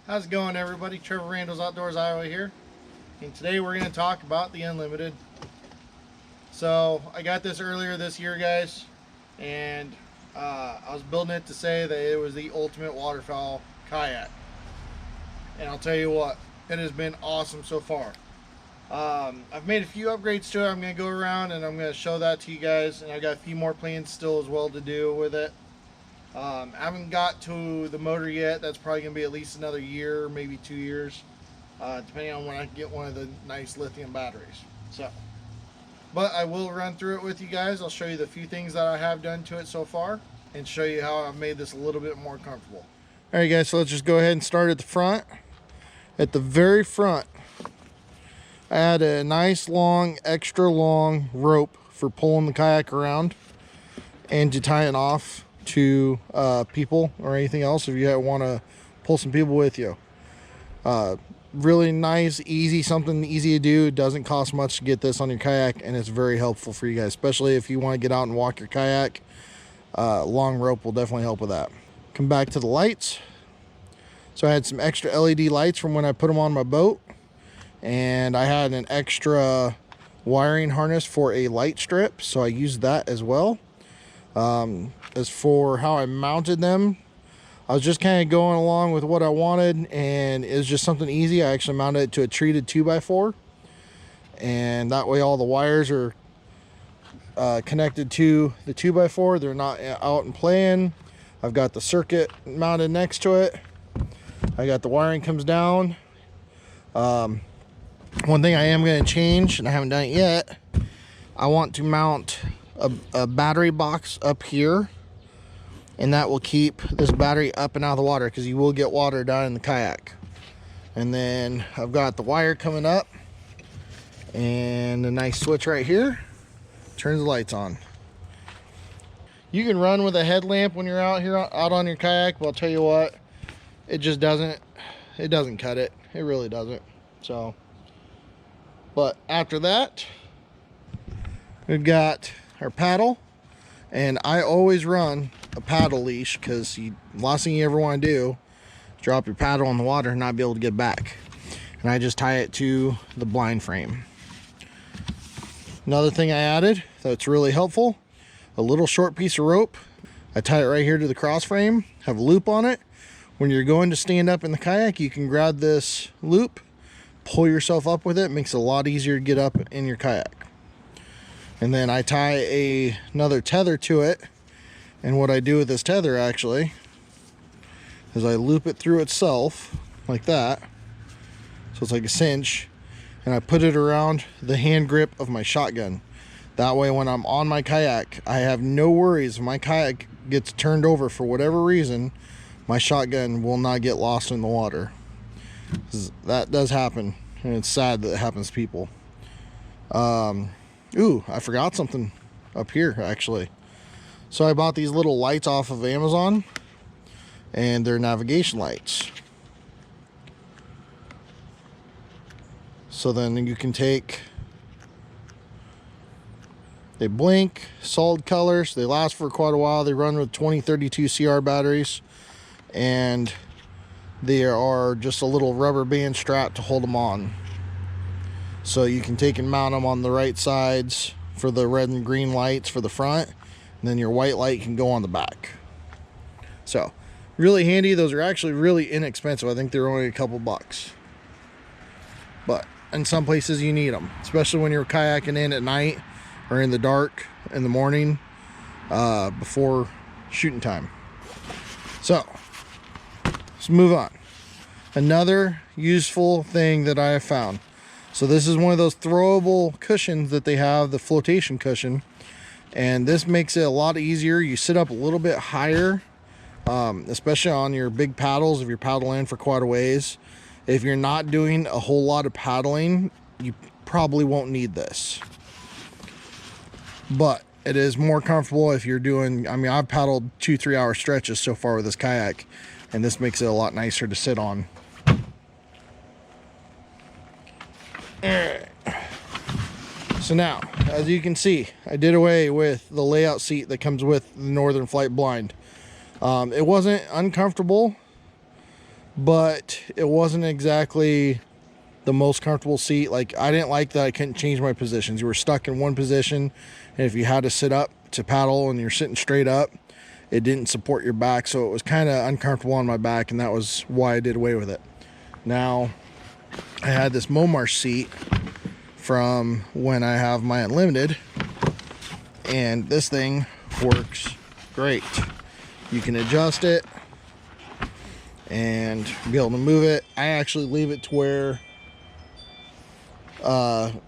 How's it going, everybody? Trevor, Randles Outdoors Iowa here, and today we're going to talk about the Unlimited. So I got this earlier this year, guys, and I was building it to say that it was the ultimate waterfowl kayak, and I'll tell you what, it has been awesome so far. I've made a few upgrades to it. I'm going to go around and I'm going to show that to you guys, and I've got a few more plans still as well to do with it. I haven't got to the motor yet. That's probably going to be at least another year, maybe 2 years, depending on when I get one of the nice lithium batteries. So, but I will run through it with you guys. I'll show you the few things that I have done to it so far and show you how I've made this a little bit more comfortable. All right, guys, so let's just go ahead and start at the front. At the very front, I had a nice long, extra long rope for pulling the kayak around and to tie it off to people or anything else if you want to pull some people with you. Really nice, easy, something easy to do. It doesn't cost much to get this on your kayak, and it's very helpful for you guys, especially if you want to get out and walk your kayak. Long rope will definitely help with that. Come back to the lights. So I had some extra LED lights from when I put them on my boat, and I had an extra wiring harness for a light strip, so I used that as well. As for how I mounted them, I was just kind of going along with what I wanted, and it was just something easy. I actually mounted it to a treated 2x4, and that way all the wires are connected to the 2x4. They're not out and playing. I've got the circuit mounted next to it. I got the wiring comes down. One thing I am going to change, and I haven't done it yet, I want to mount a battery box up here, and that will keep this battery up and out of the water, because you will get water down in the kayak. And then I've got the wire coming up and a nice switch right here, turns the lights on. You can run with a headlamp when you're out here out on your kayak, but I'll tell you what, it just doesn't cut it. It really doesn't. So, but after that, we've got our paddle, and I always run a paddle leash, because the last thing you ever want to do is drop your paddle in the water and not be able to get back. And I just tie it to the blind frame. Another thing I added that's really helpful, a little short piece of rope. I tie it right here to the cross frame, have a loop on it. When you're going to stand up in the kayak, you can grab this loop, pull yourself up with it. It makes it a lot easier to get up in your kayak. And then I tie another tether to it. And what I do with this tether actually is I loop it through itself like that. So it's like a cinch. And I put it around the hand grip of my shotgun. That way when I'm on my kayak, I have no worries. If my kayak gets turned over for whatever reason, my shotgun will not get lost in the water. That does happen, and it's sad that it happens to people. Ooh, I forgot something up here actually. So I bought these little lights off of Amazon, and they're navigation lights. So then you can they blink, solid colors, they last for quite a while. They run with 2032 CR batteries, and they are just a little rubber band strap to hold them on. So you can take and mount them on the right sides for the red and green lights for the front, and then your white light can go on the back. So really handy. Those are actually really inexpensive. I think they're only a couple bucks, but in some places you need them, especially when you're kayaking in at night or in the dark in the morning before shooting time. So let's move on. Another useful thing that I have found. So this is one of those throwable cushions that they have, the flotation cushion. And this makes it a lot easier. You sit up a little bit higher, especially on your big paddles if you're paddling for quite a ways. If you're not doing a whole lot of paddling, you probably won't need this. But it is more comfortable if you're doing, I mean, I've paddled 2-3 hour stretches so far with this kayak, and this makes it a lot nicer to sit on. So now, as you can see, I did away with the layout seat that comes with the Northern Flight blind. It wasn't uncomfortable, but it wasn't exactly the most comfortable seat. Like, I didn't like that I couldn't change my positions. You were stuck in one position, and if you had to sit up to paddle and you're sitting straight up, it didn't support your back, so it was kind of uncomfortable on my back, and that was why I did away with it. Now, I had this MoMarsh seat from when I have my Unlimited, and this thing works great. You can adjust it and be able to move it. I actually leave it to where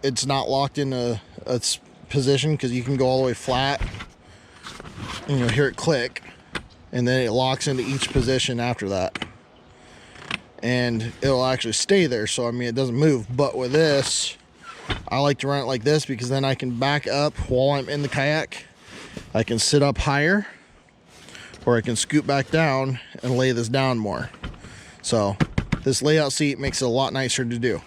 it's not locked in a position, because you can go all the way flat and you'll hear it click, and then it locks into each position after that, and it'll actually stay there. So I mean, it doesn't move. But with this, I like to run it like this, because then I can back up while I'm in the kayak. I can sit up higher, or I can scoot back down and lay this down more. So this layout seat makes it a lot nicer to do.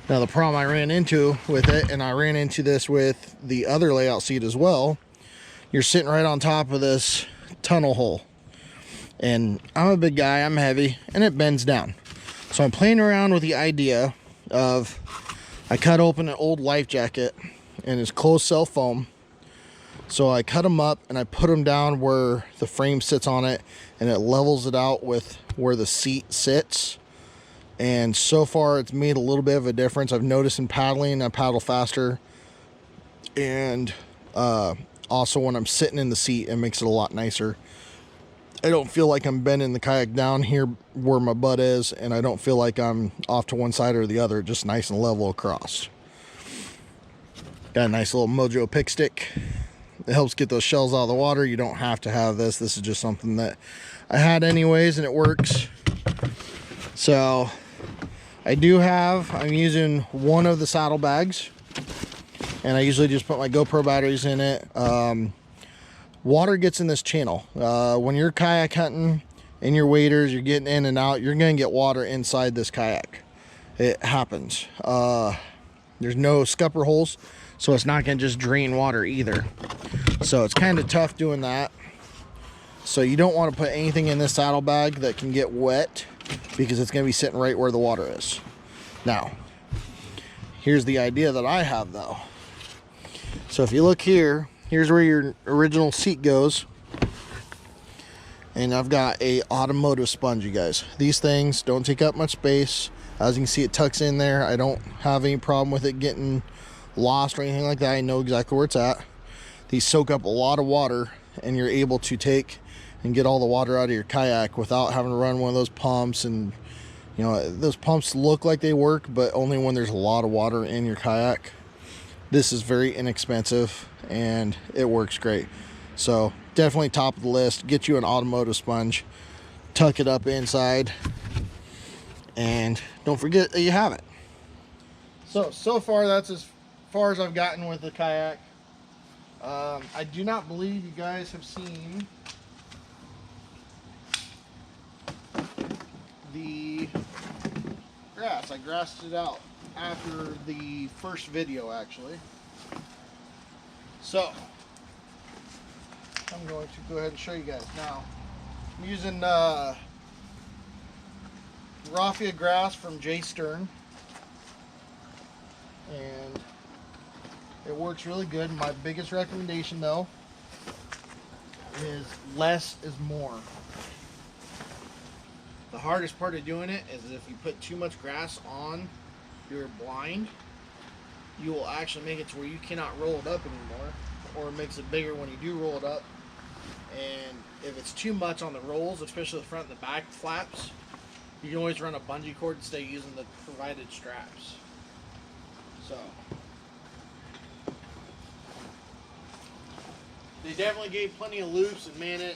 Now, the problem I ran into with it, and I ran into this with the other layout seat as well, you're sitting right on top of this tunnel hole, and I'm a big guy, I'm heavy, and it bends down. So I'm playing around with the idea of, I cut open an old life jacket and it's closed cell foam. So I cut them up and I put them down where the frame sits on it, and it levels it out with where the seat sits. And so far it's made a little bit of a difference. I've noticed in paddling, I paddle faster, and also when I'm sitting in the seat, it makes it a lot nicer. I don't feel like I'm bending the kayak down here where my butt is, and I don't feel like I'm off to one side or the other, just nice and level across. Got a nice little Mojo pick stick. It helps get those shells out of the water. You don't have to have this. This is just something that I had anyways, and it works. So I'm using one of the saddlebags, and I usually just put my GoPro batteries in it. Water gets in this channel. When you're kayak hunting and your waders, you're getting in and out, you're gonna get water inside this kayak. It happens. There's no scupper holes, so it's not gonna just drain water either. So it's kind of tough doing that. So you don't want to put anything in this saddlebag that can get wet, because it's gonna be sitting right where the water is. Now, here's the idea that I have though. So if you look here, here's where your original seat goes, and I've got a Automotive sponge, you guys. These things don't take up much space. As you can see, it tucks in there. I don't have any problem with it getting lost or anything like that. I know exactly where it's at. These soak up a lot of water, and you're able to take and get all the water out of your kayak without having to run one of those pumps. And you know, those pumps look like they work, but only when there's a lot of water in your kayak. This is very inexpensive and it works great. So definitely top of the list. Get you an Automotive sponge, tuck it up inside, and don't forget that you have it. So far that's as far as I've gotten with the kayak. I do not believe you guys have seen the grass. I grassed it out after the first video, actually. So I'm going to go ahead and show you guys now. I'm using Raffia grass from J Stern, and it works really good. My biggest recommendation though is less is more. The hardest part of doing it is if you put too much grass on your blind, you will actually make it to where you cannot roll it up anymore, or it makes it bigger when you do roll it up. And if it's too much on the rolls, especially the front and the back flaps, you can always run a bungee cord instead of using the provided straps. So they definitely gave plenty of loops, and man, it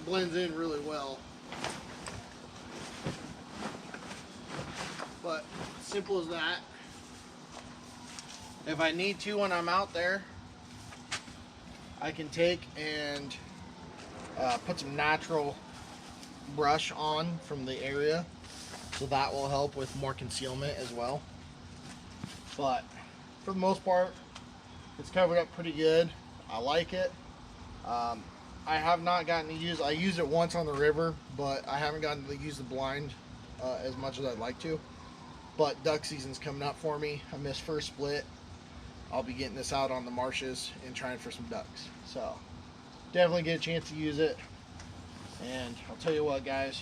blends in really well. But simple as that. If I need to when I'm out there, I can take and put some natural brush on from the area, so that will help with more concealment as well. But for the most part, it's covered up pretty good. I like it. I have not gotten to use, I used it once on the river, but I haven't gotten to use the blind as much as I'd like to. But duck season's coming up for me. I missed first split. I'll be getting this out on the marshes and trying for some ducks. So definitely get a chance to use it. And I'll tell you what, guys,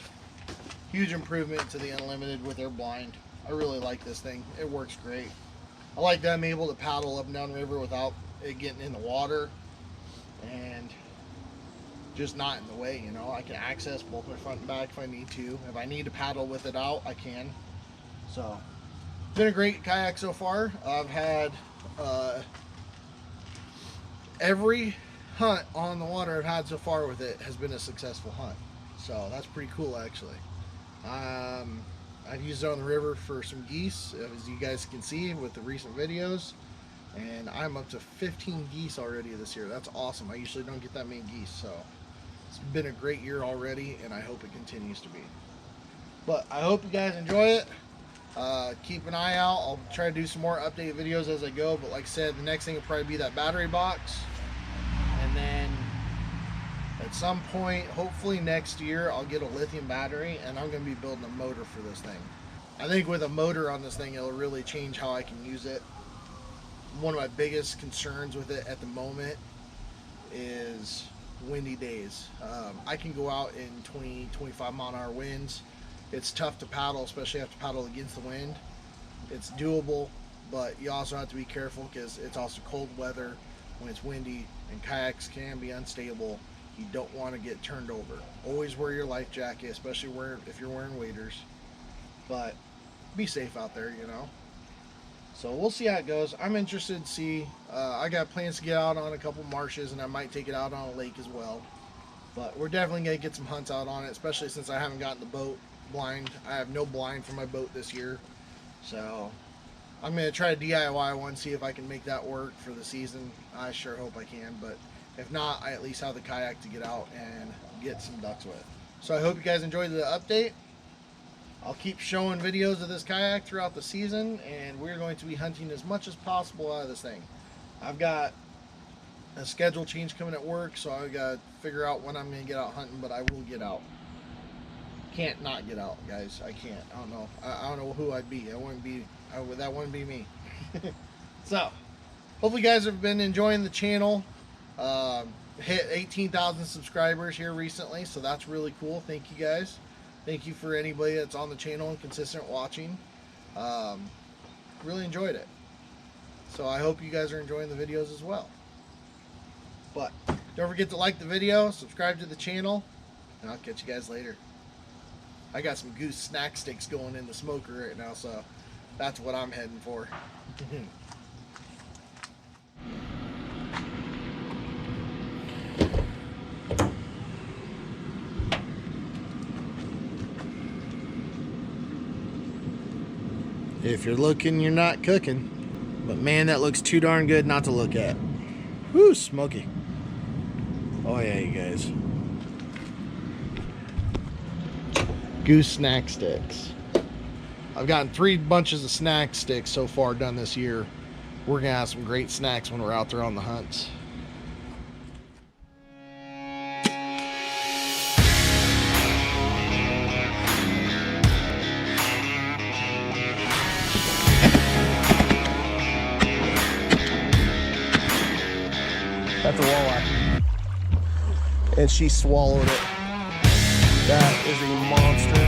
huge improvement to the Unlimited with their blind. I really like this thing. It works great. I like that I'm able to paddle up and down river without it getting in the water and just not in the way, you know. I can access both my front and back if I need to. If I need to paddle with it out, I can. So it's been a great kayak so far. I've had every hunt on the water I've had so far with it has been a successful hunt. So that's pretty cool, actually. I've used it on the river for some geese, as you guys can see with the recent videos, and I'm up to 15 geese already this year. That's awesome. I usually don't get that many geese, so it's been a great year already, and I hope it continues to be. But I hope you guys enjoy it. Keep an eye out. I'll try to do some more update videos as I go, but like I said, the next thing will probably be that battery box, and then at some point, hopefully next year, I'll get a lithium battery, and I'm going to be building a motor for this thing. I think with a motor on this thing, it'll really change how I can use it. One of my biggest concerns with it at the moment is windy days. I can go out in 20-25 mile an hour winds. It's tough to paddle, especially if you have to paddle against the wind. It's doable, but you also have to be careful because it's also cold weather when it's windy, and kayaks can be unstable. You don't want to get turned over. Always wear your life jacket, especially if you're wearing waders. But be safe out there, you know. So we'll see how it goes. I'm interested to see. I got plans to get out on a couple marshes, and I might take it out on a lake as well. But we're definitely going to get some hunts out on it, especially since I haven't gotten the boat blind. I have no blind for my boat this year. So I'm going to try to DIY one, see if I can make that work for the season. I sure hope I can, but if not, I at least have the kayak to get out and get some ducks with. So I hope you guys enjoyed the update. I'll keep showing videos of this kayak throughout the season, and we're going to be hunting as much as possible out of this thing. I've got a schedule change coming at work, so I've got to figure out when I'm going to get out hunting, but I will get out. Can't not get out, guys. I can't. I don't know. I don't know who I'd be. That wouldn't be me. So, hopefully you guys have been enjoying the channel. Hit 18,000 subscribers here recently, so that's really cool. Thank you guys. Thank you for anybody that's on the channel and consistent watching. Really enjoyed it. So I hope you guys are enjoying the videos as well. But don't forget to like the video, subscribe to the channel, and I'll catch you guys later. I got some Goose snack sticks going in the smoker right now, so that's what I'm heading for. If you're looking, you're not cooking. But man, that looks too darn good not to look at. Woo, smoky. Oh yeah, you guys. Goose snack sticks. I've gotten 3 bunches of snack sticks so far done this year. We're gonna have some great snacks when we're out there on the hunts. That's a walleye. And she swallowed it. That is a monster